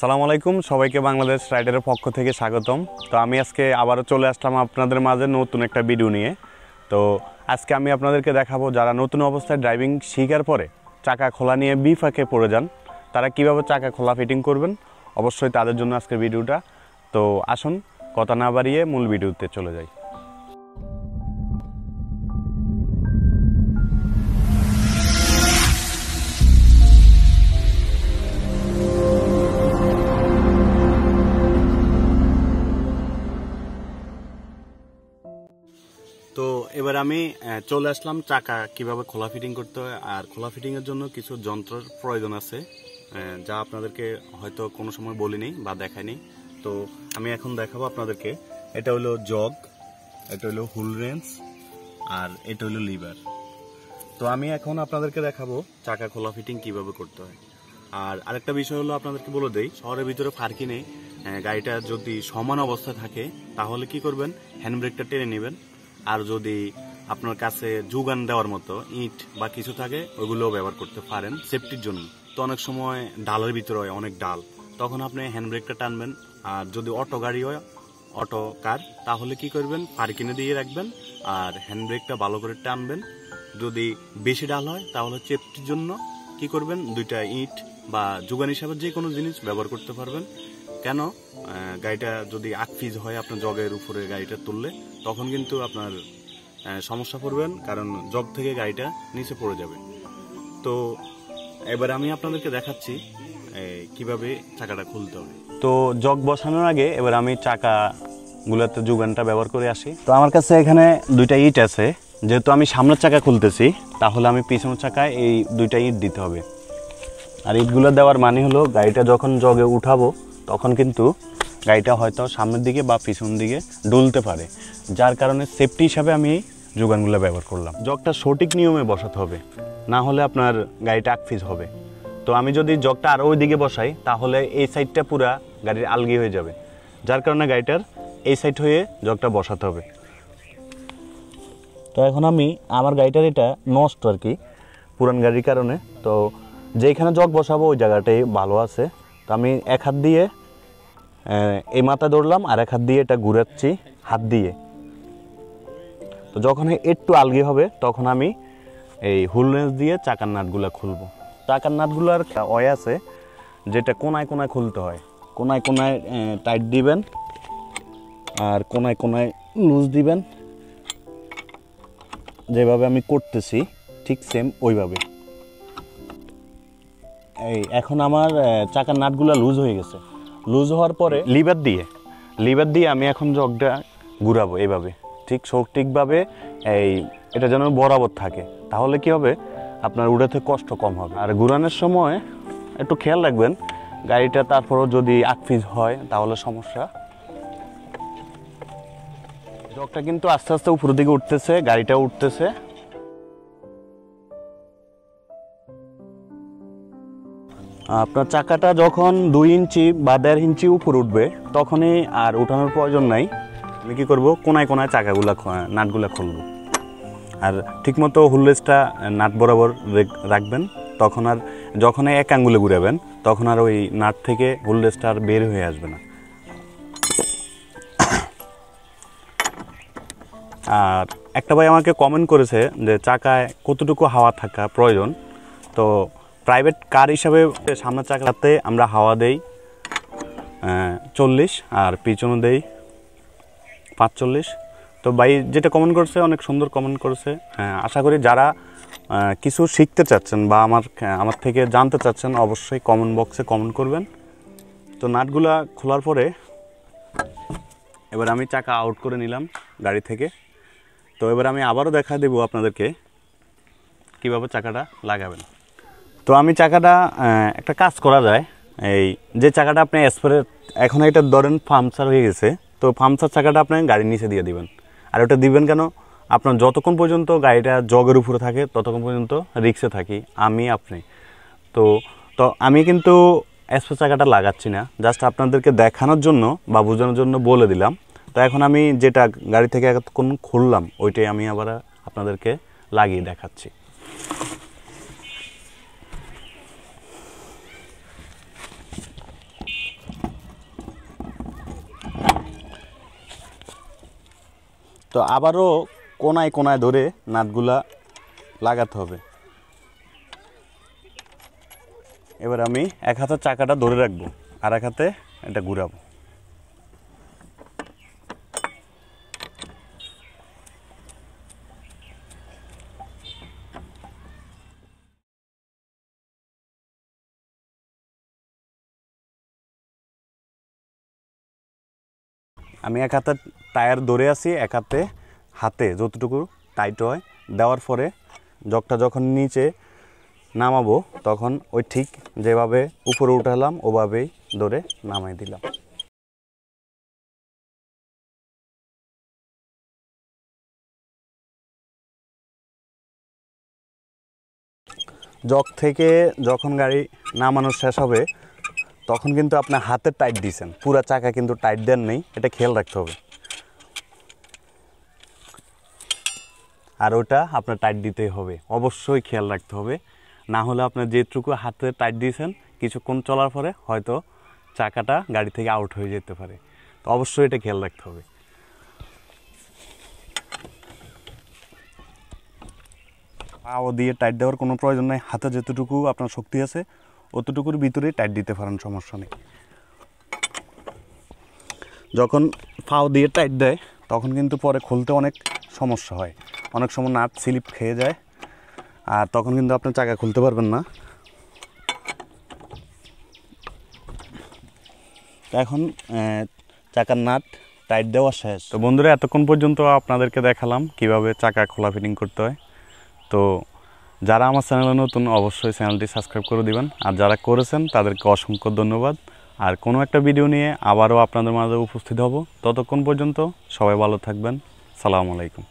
আসসালামু আলাইকুম, সবাইকে বাংলাদেশ রাইডারের পক্ষ থেকে স্বাগতম। তো আমি আজকে আবারও চলে আসলাম আপনাদের মাঝে নতুন একটা ভিডিও নিয়ে। তো আজকে আমি আপনাদেরকে দেখাবো যারা নতুন অবস্থায় ড্রাইভিং শেখার পরে চাকা খোলা নিয়ে বিপাকে পড়ে যান, তারা কিভাবে চাকা খোলা ফিটিং করবেন, অবশ্যই তাদের জন্য আজকের ভিডিওটা। তো আসুন কথা না বাড়িয়ে মূল ভিডিওতে চলে যাই। তো এবার আমি চলে আসলাম চাকা কিভাবে খোলা ফিটিং করতে হয়। আর খোলা ফিটিং এর জন্য কিছু যন্ত্রের প্রয়োজন আছে, যা আপনাদেরকে হয়তো কোনো সময় বলিনি বা দেখাইনি। তো আমি এখন দেখাবো আপনাদেরকে। এটা হলো জগ, এটা হলো হুল রেঞ্চ, আর এটা হলো লিভার। তো আমি এখন আপনাদেরকে দেখাবো চাকা খোলা ফিটিং কিভাবে করতে হয়। আর আরেকটা বিষয় হলো আপনাদেরকে বলে দেই, শহরের ভিতরে ফার্কি নেই। গাড়িটা যদি সমান অবস্থা থাকে তাহলে কি করবেন, হ্যান্ড ব্রেকটা টেনে নেবেন। আর যদি আপনার কাছে যোগান দেওয়ার মতো ইট বা কিছু থাকে ওইগুলোও ব্যবহার করতে পারেন সেফটির জন্য। তো অনেক সময় ডালের ভিতরে হয় অনেক ডাল, তখন আপনি হ্যান্ড ব্রেকটা টানবেন। আর যদি অটো গাড়ি হয়, অটো কার, তাহলে কি করবেন, পার্কিনে দিয়ে রাখবেন আর হ্যান্ড ব্রেকটা ভালো করে টানবেন। যদি বেশি ডাল হয় তাহলে সেফটির জন্য কি করবেন, দুইটা ইট বা যোগান হিসাবে যে কোনো জিনিস ব্যবহার করতে পারবেন। কেন, গাড়িটা যদি আকফিজ হয় আপনার জগের উপরে গাড়িটা তুললে, তখন কিন্তু আপনার সমস্যা পড়বেন, কারণ জগ থেকে গাড়িটা নিচে পড়ে যাবে। তো এবার আমি আপনাদেরকে দেখাচ্ছি কিভাবে চাকাটা খুলতে হবে। তো জগ বসানোর আগে এবার আমি চাকাগুলোতে যোগানটা ব্যবহার করে আসি। তো আমার কাছে এখানে দুইটা ইট আছে, যেহেতু আমি সামনের চাকা খুলতেছি তাহলে আমি পিছনের চাকায় এই দুইটা ইট দিতে হবে। আর ইটগুলো দেওয়ার মানে হলো গাড়িটা যখন জগে উঠাবো তখন কিন্তু গাড়িটা হয়তো সামনের দিকে বা পিছন দিকে ডুলতে পারে, যার কারণে সেফটি হিসাবে আমি এই যোগানগুলো ব্যবহার করলাম। জগটা সঠিক নিয়মে বসাতে হবে, না হলে আপনার গাড়িটা আকফিজ হবে। তো আমি যদি জগটা আরও ওই দিকে বসাই তাহলে এই সাইডটা পুরা গাড়ির আলগি হয়ে যাবে, যার কারণে গাড়িটার এই সাইড হয়ে জগটা বসাতে হবে। তো এখন আমি আমার গাড়িটার এটা নষ্ট আর কি, পুরান গাড়ির কারণে। তো যেখানে জগ বসাবো ওই জায়গাটাই ভালো আছে। তো আমি এক হাত দিয়ে এই মাথা ধরলাম আর এক হাত দিয়ে এটা ঘুরাচ্ছি হাত দিয়ে। তো যখন একটু আলগি হবে তখন আমি এই হুল রেঞ্চ দিয়ে চাকার নাটগুলো খুলবো। চাকার নাটগুলোর ওয়ে আছে, যেটা কোনায় কোনায় খুলতে হয়। কোনায় কোনায় টাইট দিবেন আর কোনায় কোনায় লুজ দিবেন, যেভাবে আমি করতেছি ঠিক সেম ওইভাবে। এই এখন আমার চাকার নাটগুলো লুজ হয়ে গেছে। লুজ হওয়ার পরে লিভার দিয়ে আমি এখন জগটা ঘুরাবো এইভাবে, ঠিক সঠিকভাবে। এটা যেন বরাবর থাকে, তাহলে কি হবে, আপনার উড়াতে কষ্ট কম হবে। আর ঘুরানোর সময় একটু খেয়াল রাখবেন গাড়িটা তারপরও যদি আকফিজ হয় তাহলে সমস্যা। জগটা কিন্তু আস্তে আস্তে উপরের দিকে উঠতেছে, গাড়িটা উঠতেছে। আপনার চাকাটা যখন 2 ইঞ্চি বা 1.5 ইঞ্চি উপর উঠবে তখনই আর উঠানোর প্রয়োজন নাই। আমি কী করবো, কোনায় কোনায় নাটগুলো খুলবো। আর ঠিকমতো হুললেসটা নাট বরাবর রাখবেন, তখন আর যখন এক আঙ্গুলে ঘুরাবেন তখন আর ওই নাট থেকে হুললেসটা আর বের হয়ে আসবে না। আর একটা ভাই আমাকে কমেন্ট করেছে যে চাকায় কতটুকু হাওয়া থাকা প্রয়োজন। তো প্রাইভেট কার হিসাবে সামনের চাকাতে আমরা হাওয়া দেই 40 আর পিছনে দেই 45। তো ভাই যেটা কমেন্ট করছে অনেক সুন্দর কমেন্ট করেছে। আশা করি যারা কিছু শিখতে চাচ্ছেন বা আমার থেকে জানতে চাচ্ছেন অবশ্যই কমেন্ট বক্সে কমেন্ট করবেন। তো নাটগুলা খোলার পরে এবার আমি চাকা আউট করে নিলাম গাড়ি থেকে। তো এবার আমি আবারও দেখা দেবো আপনাদেরকে কিভাবে চাকাটা লাগাবেন। তো আমি চাকাটা একটা কাজ করা যায়, এই যে চাকাটা আপনি স্প্রে এখন এটা ধরেন পাংচার হয়ে গেছে, তো পাংচার চাকাটা আপনি গাড়ির নিচে দিয়ে দিবেন। আর ওটা দিবেন কেন, আপনার যতক্ষণ পর্যন্ত গাড়িটা জগের উপরে থাকে ততক্ষণ পর্যন্ত রিক্সে থাকি আপনি। তো আমি কিন্তু স্প্রে চাকাটা লাগাচ্ছি না, জাস্ট আপনাদেরকে দেখানোর জন্য বা বোঝানোর জন্য বলে দিলাম। তো এখন আমি যেটা গাড়ি থেকে এতক্ষণ খুললাম ওইটাই আমি আবার আপনাদেরকে লাগিয়ে দেখাচ্ছি। তো আবারও কোনায় কোনায় ধরে নাটগুলা লাগাতে হবে। এবার আমি এক হাতে চাকাটা ধরে রাখবো আর এক হাতে এটা ঘুরাবো। আমি এক হাতে টায়ার ধরে আছি, এক হাতে হাতে যতটুকু টাইট হয় দেওয়ার পরে জগটা যখন নিচে নামাবো তখন ওই ঠিক যেভাবে উপরে উঠালাম ওভাবেই ধরে নামাই দিলাম। জগ থেকে যখন গাড়ি নামানো শেষ হবে তখন কিন্তু আপনার হাতে টাইট দিয়েছেন, পুরা চাকা কিন্তু টাইট দেন নেই, এটা খেয়াল রাখতে হবে। আর ওটা আপনার টাইট দিতেই হবে, অবশ্যই খেয়াল রাখতে হবে, না হলে আপনার যেটুকু হাতে টাইট দিয়েছেন কিছুক্ষণ চলার পরে হয়তো চাকাটা গাড়ি থেকে আউট হয়ে যেতে পারে, তো অবশ্যই এটা খেয়াল রাখতে হবে। পাও দিয়ে টাইট দেওয়ার কোনো প্রয়োজন নেই, হাতে যতটুকু আপনার শক্তি আছে অতটুকুর ভিতরেই টাইট দিতে পারেন, সমস্যা নেই। যখন পাও দিয়ে টাইট দেয় তখন কিন্তু পরে খুলতে অনেক সমস্যা হয়, অনেক সময় নাট স্লিপ খেয়ে যায় আর তখন কিন্তু আপনি চাকা খুলতে পারবেন না। এখন চাকার নাট টাইট দেওয়া শেষ। তো বন্ধুরা, এতক্ষণ পর্যন্ত আপনাদেরকে দেখালাম কিভাবে চাকা খোলা ফিটিং করতে হয়। তো যারা আমার চ্যানেলে নতুন অবশ্যই চ্যানেলটি সাবস্ক্রাইব করে দিবেন, আর যারা করেছেন তাদেরকে অসংখ্য ধন্যবাদ। আর কোনো একটা ভিডিও নিয়ে আবারও আপনাদের মাঝে উপস্থিত হব, ততক্ষণ পর্যন্ত সবাই ভালো থাকবেন। সালামু আলাইকুম।